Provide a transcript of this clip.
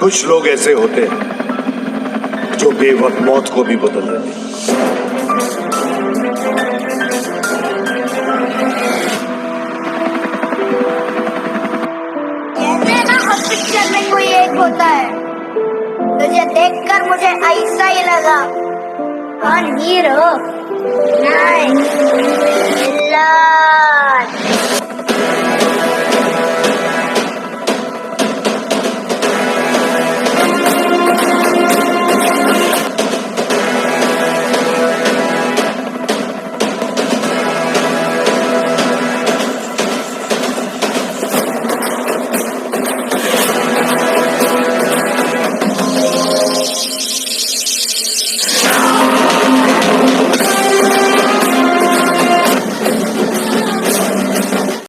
कुछ लोग ऐसे होते हैं जो बेवक्त मौत को भी बदल देते हैं। कहते हैं ना हर पिक्चर में कोई एक होता है। तुझे देखकर मुझे ऐसा ही लगा। हीरो नहीं